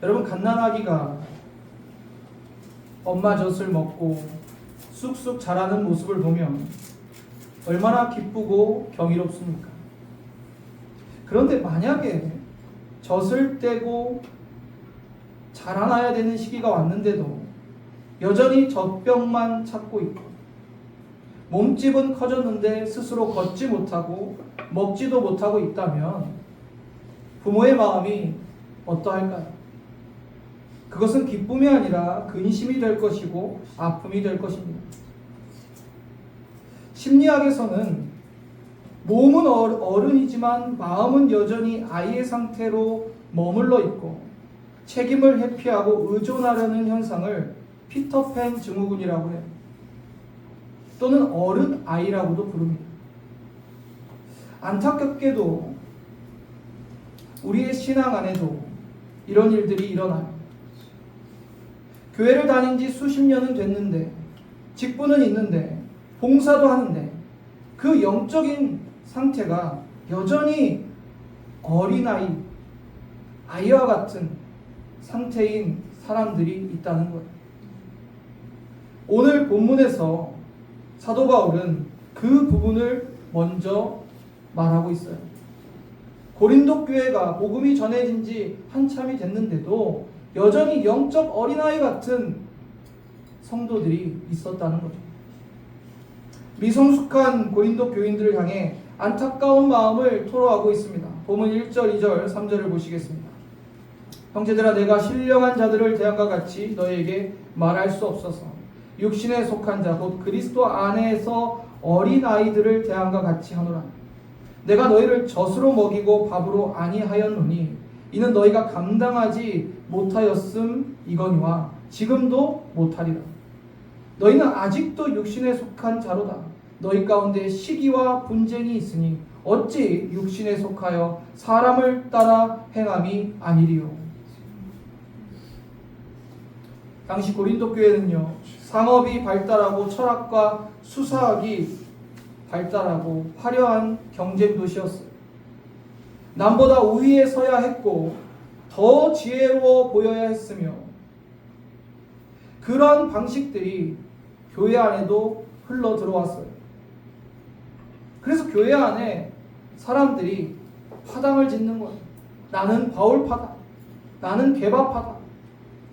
여러분, 갓난아기가 엄마 젖을 먹고 쑥쑥 자라는 모습을 보면 얼마나 기쁘고 경이롭습니까? 그런데 만약에 젖을 떼고 자라나야 되는 시기가 왔는데도 여전히 젖병만 찾고 있고 몸집은 커졌는데 스스로 걷지 못하고 먹지도 못하고 있다면 부모의 마음이 어떠할까요? 그것은 기쁨이 아니라 근심이 될 것이고 아픔이 될 것입니다. 심리학에서는 몸은 어른이지만 마음은 여전히 아이의 상태로 머물러 있고 책임을 회피하고 의존하려는 현상을 피터팬 증후군이라고 해요. 또는 어른 아이라고도 부릅니다. 안타깝게도 우리의 신앙 안에도 이런 일들이 일어나요. 교회를 다닌 지 수십 년은 됐는데, 직분은 있는데, 봉사도 하는데 그 영적인 상태가 여전히 어린아이, 아이와 같은 상태인 사람들이 있다는 거예요. 오늘 본문에서 사도 바울은 그 부분을 먼저 말하고 있어요. 고린도 교회가 복음이 전해진 지 한참이 됐는데도 여전히 영적 어린아이 같은 성도들이 있었다는 거죠. 미성숙한 고린도 교인들을 향해 안타까운 마음을 토로하고 있습니다. 본문 1절, 2절, 3절을 보시겠습니다. 형제들아, 내가 신령한 자들을 대함과 같이 너희에게 말할 수 없어서 육신에 속한 자 곧 그리스도 안에서 어린아이들을 대함과 같이 하노라. 내가 너희를 젖으로 먹이고 밥으로 아니하였노니 이는 너희가 감당하지 못하였음 이거니와 지금도 못하리라. 너희는 아직도 육신에 속한 자로다. 너희 가운데 시기와 분쟁이 있으니 어찌 육신에 속하여 사람을 따라 행함이 아니리요. 당시 고린도 교회는요, 상업이 발달하고 철학과 수사학이 발달하고 화려한 경쟁 도시였어요. 남보다 우위에 서야 했고 더 지혜로워 보여야 했으며 그러한 방식들이 교회 안에도 흘러 들어왔어요. 그래서 교회 안에 사람들이 파당을 짓는 거예요. 나는 바울파다. 나는 게바파다.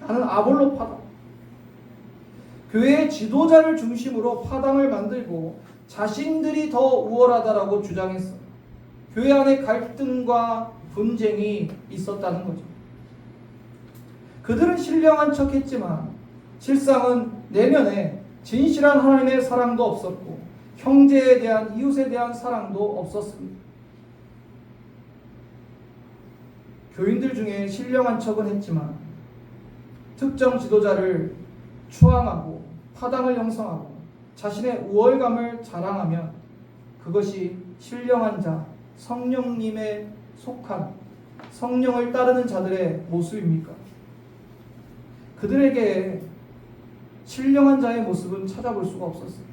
나는 아볼로파다. 교회의 지도자를 중심으로 파당을 만들고 자신들이 더 우월하다라고 주장했어요. 교회 안에 갈등과 분쟁이 있었다는 거죠. 그들은 신령한 척했지만 실상은 내면에 진실한 하나님의 사랑도 없었고 형제에 대한, 이웃에 대한 사랑도 없었습니다. 교인들 중에 신령한 척은 했지만 특정 지도자를 추앙하고 파당을 형성하고 자신의 우월감을 자랑하면 그것이 신령한 자, 성령님에 속한 성령을 따르는 자들의 모습입니까? 그들에게 신령한 자의 모습은 찾아볼 수가 없었어요.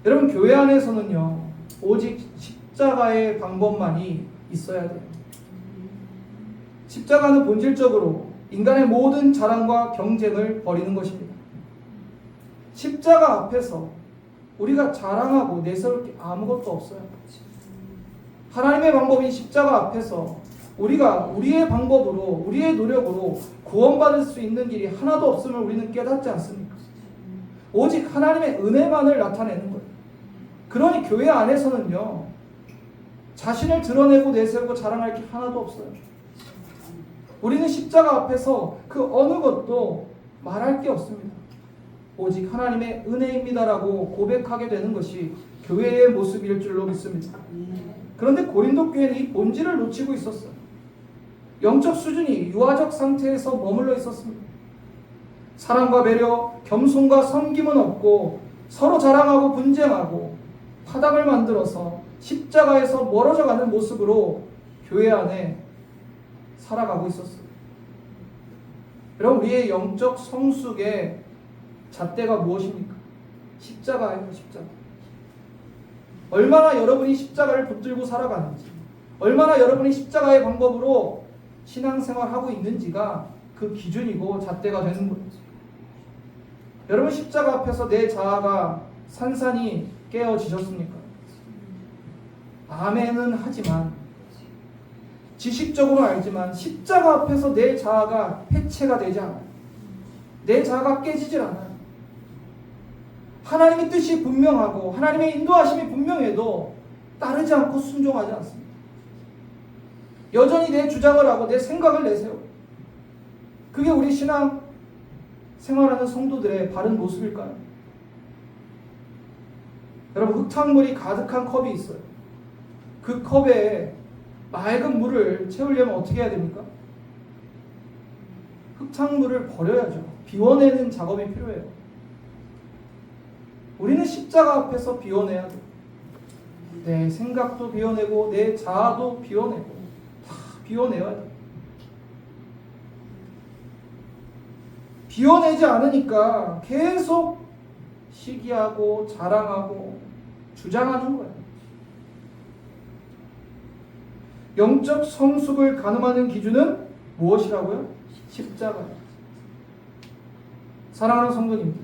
여러분, 교회 안에서는요, 오직 십자가의 방법만이 있어야 돼요. 십자가는 본질적으로 인간의 모든 자랑과 경쟁을 버리는 것입니다. 십자가 앞에서 우리가 자랑하고 내세울 게 아무것도 없어요. 하나님의 방법인 십자가 앞에서 우리가 우리의 방법으로, 우리의 노력으로 구원받을 수 있는 길이 하나도 없음을 우리는 깨닫지 않습니까? 오직 하나님의 은혜만을 나타내는 거예요. 그러니 교회 안에서는요, 자신을 드러내고 내세우고 자랑할 게 하나도 없어요. 우리는 십자가 앞에서 그 어느 것도 말할 게 없습니다. 오직 하나님의 은혜입니다라고 고백하게 되는 것이 교회의 모습일 줄로 믿습니다. 그런데 고린도 교회는 이 본질을 놓치고 있었어요. 영적 수준이 유아적 상태에서 머물러 있었습니다. 사랑과 배려, 겸손과 섬김은 없고 서로 자랑하고 분쟁하고 파당을 만들어서 십자가에서 멀어져가는 모습으로 교회 안에 살아가고 있었어요. 여러분, 우리의 영적 성숙의 잣대가 무엇입니까? 십자가예요, 십자가. 얼마나 여러분이 십자가를 붙들고 살아가는지, 얼마나 여러분이 십자가의 방법으로 신앙생활하고 있는지가 그 기준이고 잣대가 되는 거예요. 여러분 십자가 앞에서 내 자아가 산산이 깨어지셨습니까? 아멘은 하지만 지식적으로 알지만 십자가 앞에서 내 자아가 해체가 되지 않아요. 내 자아가 깨지질 않아요. 하나님의 뜻이 분명하고 하나님의 인도하심이 분명해도 따르지 않고 순종하지 않습니다. 여전히 내 주장을 하고 내 생각을 내세요. 그게 우리 신앙 생활하는 성도들의 바른 모습일까요? 여러분 흙탕물이 가득한 컵이 있어요. 그 컵에 맑은 물을 채우려면 어떻게 해야 됩니까? 흙탕물을 버려야죠. 비워내는 작업이 필요해요. 우리는 십자가 앞에서 비워내야 돼요. 내 생각도 비워내고 내 자아도 비워내고 다 비워내야 돼요. 비워내지 않으니까 계속 시기하고 자랑하고 주장하는 거예요. 영적 성숙을 가늠하는 기준은 무엇이라고요? 십자가예요. 사랑하는 성도님들,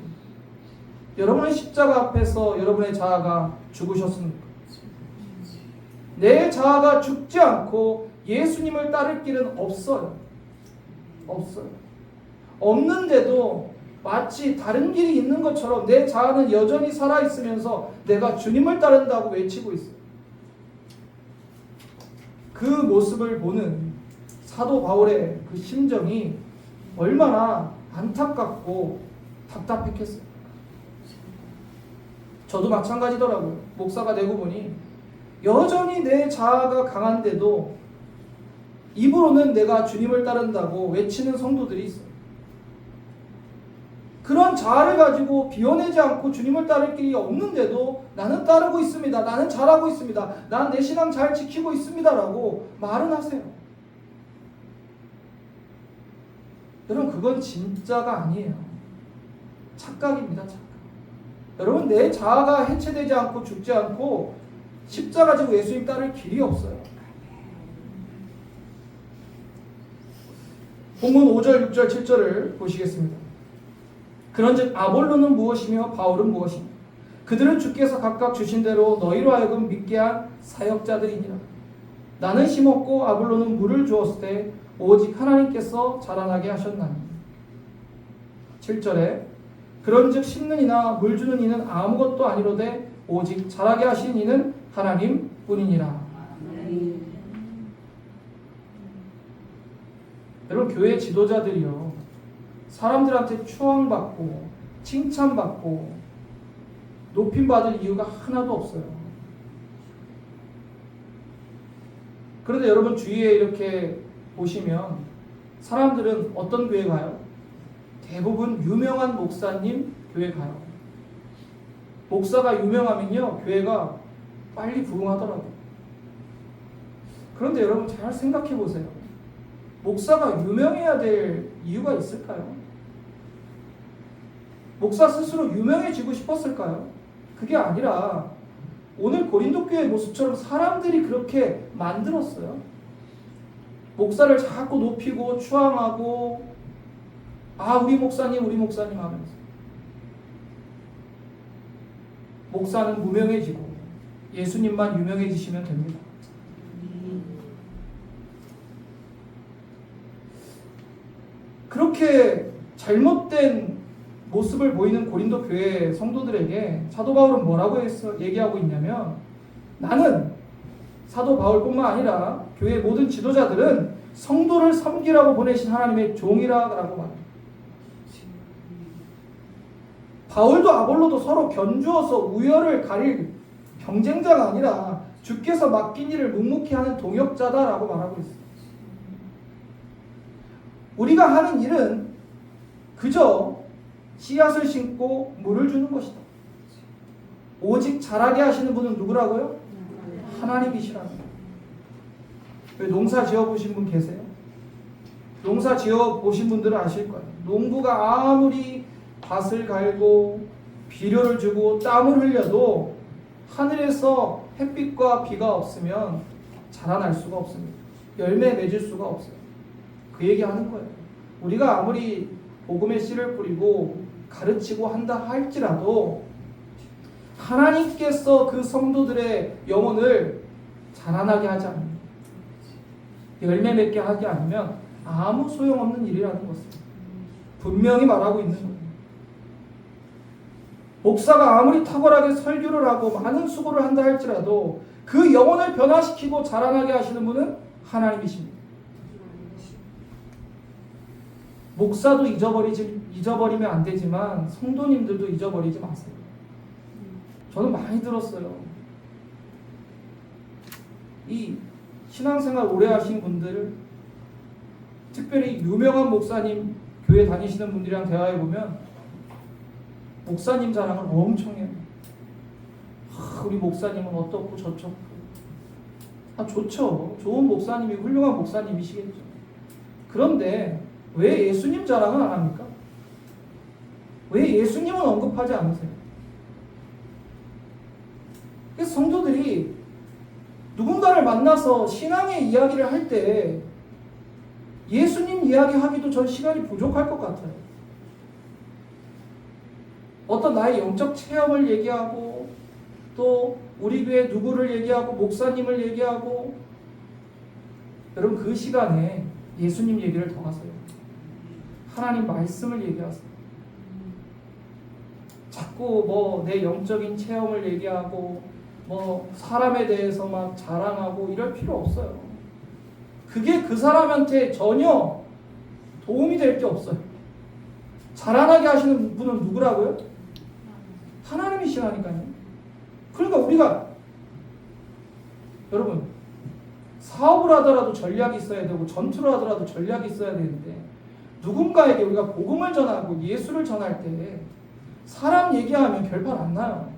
여러분의 십자가 앞에서 여러분의 자아가 죽으셨습니까? 내 자아가 죽지 않고 예수님을 따를 길은 없어요. 없어요. 없는데도 마치 다른 길이 있는 것처럼 내 자아는 여전히 살아있으면서 내가 주님을 따른다고 외치고 있어요. 그 모습을 보는 사도 바울의 그 심정이 얼마나 안타깝고 답답했겠어요. 저도 마찬가지더라고요. 목사가 되고 보니 여전히 내 자아가 강한데도 입으로는 내가 주님을 따른다고 외치는 성도들이 있어요. 그런 자아를 가지고 비워내지 않고 주님을 따를 길이 없는데도 나는 따르고 있습니다. 나는 잘하고 있습니다. 난 내 신앙 잘 지키고 있습니다. 라고 말은 하세요. 여러분 그건 진짜가 아니에요. 착각입니다. 착각. 여러분 내 자아가 해체되지 않고 죽지 않고 십자가 지고 예수님 따를 길이 없어요. 본문 5절, 6절, 7절을 보시겠습니다. 그런즉 아볼로는 무엇이며 바울은 무엇이며 그들은 주께서 각각 주신 대로 너희로 하여금 믿게 한 사역자들이니라. 나는 심었고 아볼로는 물을 주었을 때 오직 하나님께서 자라나게 하셨나니. 7절에 그런즉 심는 이나 물 주는 이는 아무것도 아니로되 오직 자라게 하신 이는 하나님 뿐이니라. 여러분 교회 지도자들이요 사람들한테 추앙받고 칭찬받고 높임받을 이유가 하나도 없어요. 그런데 여러분 주위에 이렇게 보시면 사람들은 어떤 교회 가요? 대부분 유명한 목사님 교회 가요. 목사가 유명하면요 교회가 빨리 부흥하더라고요. 그런데 여러분 잘 생각해 보세요. 목사가 유명해야 될 이유가 있을까요? 목사 스스로 유명해지고 싶었을까요? 그게 아니라 오늘 고린도 교회 모습처럼 사람들이 그렇게 만들었어요. 목사를 자꾸 높이고 추앙하고 우리 목사님 하면서 목사는 무명해지고 예수님만 유명해지시면 됩니다. 그렇게 잘못된 모습을 보이는 고린도 교회 성도들에게 사도 바울은 뭐라고 얘기하고 있냐면 나는 사도 바울뿐만 아니라 교회 모든 지도자들은 성도를 섬기라고 보내신 하나님의 종이라고 말합니다. 바울도 아볼로도 서로 견주어서 우열을 가릴 경쟁자가 아니라 주께서 맡긴 일을 묵묵히 하는 동역자다라고 말하고 있습니다. 우리가 하는 일은 그저 씨앗을 심고 물을 주는 것이다. 오직 자라게 하시는 분은 누구라고요? 하나님이시랍니다. 왜 농사 지어보신 분 계세요? 농사 지어보신 분들은 아실 거예요. 농부가 아무리 밭을 갈고 비료를 주고 땀을 흘려도 하늘에서 햇빛과 비가 없으면 자라날 수가 없습니다. 열매 맺을 수가 없어요. 그 얘기하는 거예요. 우리가 아무리 복음의 씨를 뿌리고 가르치고 한다 할지라도 하나님께서 그 성도들의 영혼을 자라나게 하지 않으면, 열매 맺게 하지 않으면 아무 소용없는 일이라는 것을 분명히 말하고 있는 거예요. 목사가 아무리 탁월하게 설교를 하고 많은 수고를 한다 할지라도 그 영혼을 변화시키고 자라나게 하시는 분은 하나님이십니다. 목사도 잊어버리면 안 되지만 성도님들도 잊어버리지 마세요. 저는 많이 들었어요. 이 신앙생활 오래 하신 분들, 특별히 유명한 목사님, 교회 다니시는 분들이랑 대화해보면 목사님 자랑을 엄청 해요. 우리 목사님은 어떻고 저쩌고. 좋죠. 좋은 목사님이 훌륭한 목사님이시겠죠. 그런데 왜 예수님 자랑은 안 합니까? 왜 예수님은 언급하지 않으세요? 그래서 성도들이 누군가를 만나서 신앙의 이야기를 할 때 예수님 이야기하기도 전 시간이 부족할 것 같아요. 어떤 나의 영적 체험을 얘기하고 또 우리 교회 누구를 얘기하고 목사님을 얘기하고, 여러분 그 시간에 예수님 얘기를 더 하세요. 하나님 말씀을 얘기하세요. 자꾸 뭐 내 영적인 체험을 얘기하고 뭐 사람에 대해서 막 자랑하고 이럴 필요 없어요. 그게 그 사람한테 전혀 도움이 될 게 없어요. 자라나게 하시는 분은 누구라고요? 하나님이시라니까요. 그러니까 우리가, 여러분, 사업을 하더라도 전략이 있어야 되고 전투를 하더라도 전략이 있어야 되는데, 누군가에게 우리가 복음을 전하고 예수를 전할 때 사람 얘기하면 결판 안 나요.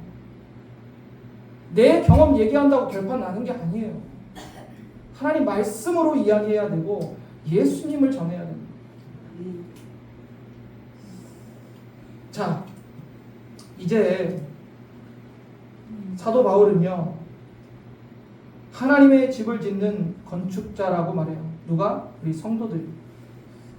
내 경험 얘기한다고 결판 나는 게 아니에요. 하나님 말씀으로 이야기해야 되고 예수님을 전해야 됩니다. 자, 이제 사도 바울은요, 하나님의 집을 짓는 건축자라고 말해요. 누가? 우리 성도들이.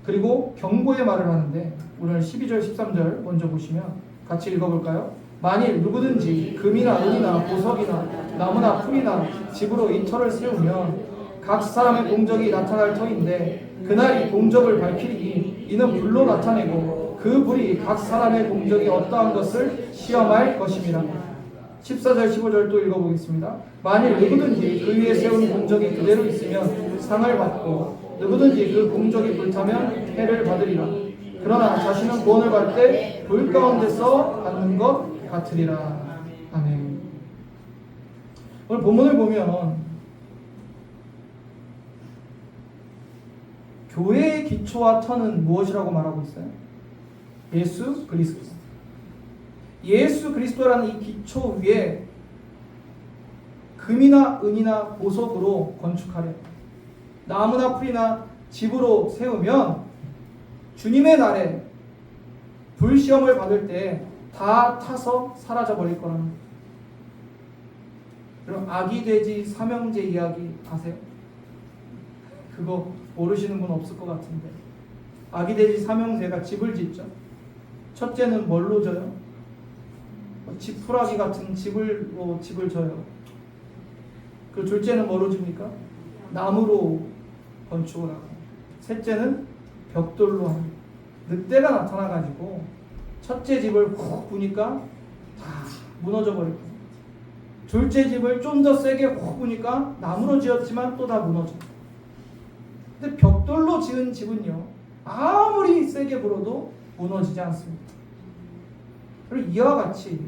그리고 경고의 말을 하는데, 오늘 12절 13절 먼저 보시면 같이 읽어볼까요? 만일 누구든지 금이나 은이나 보석이나 나무나 풀이나 집으로 이 터를 세우면 각 사람의 공적이 나타날 터인데, 그날이 공적을 밝히리니 이는 불로 나타내고 그 불이 각 사람의 공적이 어떠한 것을 시험할 것입니다. 14절 15절 또 읽어보겠습니다. 만일 누구든지 그 위에 세운 공적이 그대로 있으면 상을 받고 누구든지 그 공적이 불타면 해를 받으리라. 그러나 자신은 구원을 받을 때 불 가운데서 받는 것 같으리라. 아멘. 오늘 본문을 보면 교회의 기초와 터는 무엇이라고 말하고 있어요? 예수 그리스도. 예수 그리스도라는 이 기초 위에 금이나 은이나 보석으로 건축하래. 나무나 풀이나 집으로 세우면 주님의 날에 불시험을 받을 때 다 타서 사라져 버릴 거라는 거예요. 그럼 아기 돼지 삼형제 이야기 아세요? 그거 모르시는 분 없을 것 같은데, 아기 돼지 삼형제가 집을 짓죠. 첫째는 뭘로 져요? 지푸라기 같은 집을 져요. 그 둘째는 뭐로 줍니까? 나무로 건축을 하고, 셋째는 벽돌로 합니다. 늑대가 나타나가지고 첫째 집을 훅 부니까 다 무너져 버릴 거예요. 둘째 집을 좀 더 세게 훅 부니까 나무로 지었지만 또 다 무너져. 근데 벽돌로 지은 집은요, 아무리 세게 불어도 무너지지 않습니다. 그리고 이와 같이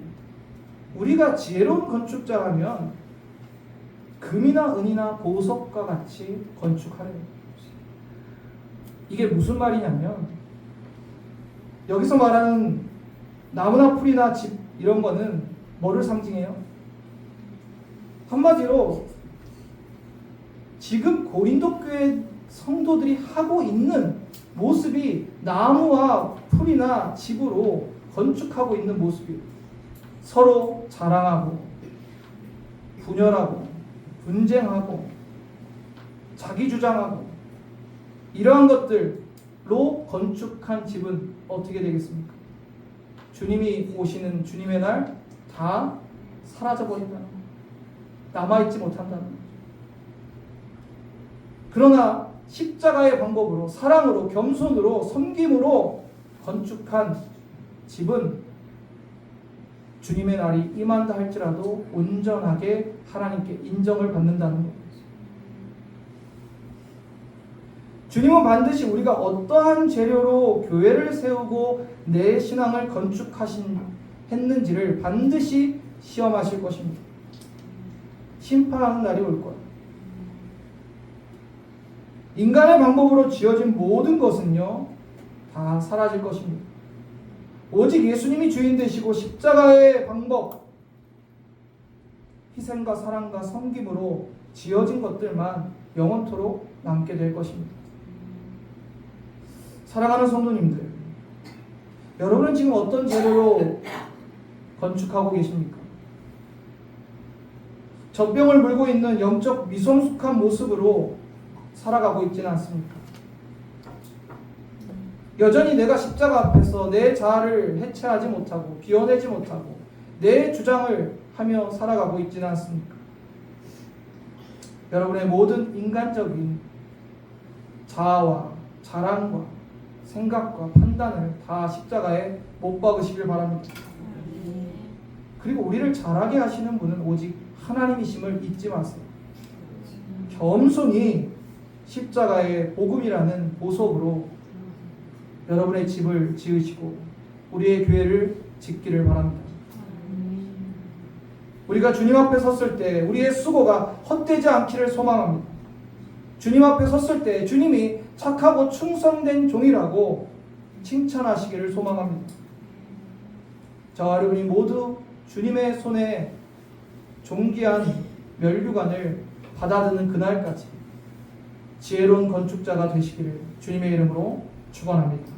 우리가 지혜로운 건축자라면 금이나 은이나 보석과 같이 건축하래요. 이게 무슨 말이냐면, 여기서 말하는 나무나 풀이나 집 이런 거는 뭐를 상징해요? 한마디로 지금 고린도 교회 성도들이 하고 있는 모습이 나무와 풀이나 집으로 건축하고 있는 모습이에요. 서로 자랑하고 분열하고 분쟁하고 자기 주장하고 이러한 것들로 건축한 집은 어떻게 되겠습니까? 주님이 오시는 주님의 날 다 사라져 버린다는 것, 남아있지 못한다는 것. 그러나 십자가의 방법으로, 사랑으로, 겸손으로, 섬김으로 건축한 집은 주님의 날이 임한다 할지라도 온전하게 하나님께 인정을 받는다는 것. 주님은 반드시 우리가 어떠한 재료로 교회를 세우고 내 신앙을 건축했는지를 반드시 시험하실 것입니다. 심판하는 날이 올 거예요. 인간의 방법으로 지어진 모든 것은요, 다 사라질 것입니다. 오직 예수님이 주인 되시고 십자가의 방법, 희생과 사랑과 섬김으로 지어진 것들만 영원토록 남게 될 것입니다. 사랑하는 성도님들, 여러분은 지금 어떤 재료로 건축하고 계십니까? 젖병을 물고 있는 영적 미성숙한 모습으로 살아가고 있지는 않습니까? 여전히 내가 십자가 앞에서 내 자아를 해체하지 못하고 비워내지 못하고 내 주장을 하며 살아가고 있지는 않습니까? 여러분의 모든 인간적인 자아와 자랑과 생각과 판단을 다 십자가에 못 박으시길 바랍니다. 그리고 우리를 자라게 하시는 분은 오직 하나님이심을 잊지 마세요. 겸손히 십자가의 복음이라는 보석으로 여러분의 집을 지으시고 우리의 교회를 짓기를 바랍니다. 우리가 주님 앞에 섰을 때 우리의 수고가 헛되지 않기를 소망합니다. 주님 앞에 섰을 때 주님이 착하고 충성된 종이라고 칭찬하시기를 소망합니다. 저와 여러분이 모두 주님의 손에 존귀한 면류관을 받아드는 그날까지 지혜로운 건축자가 되시기를 주님의 이름으로 축원합니다.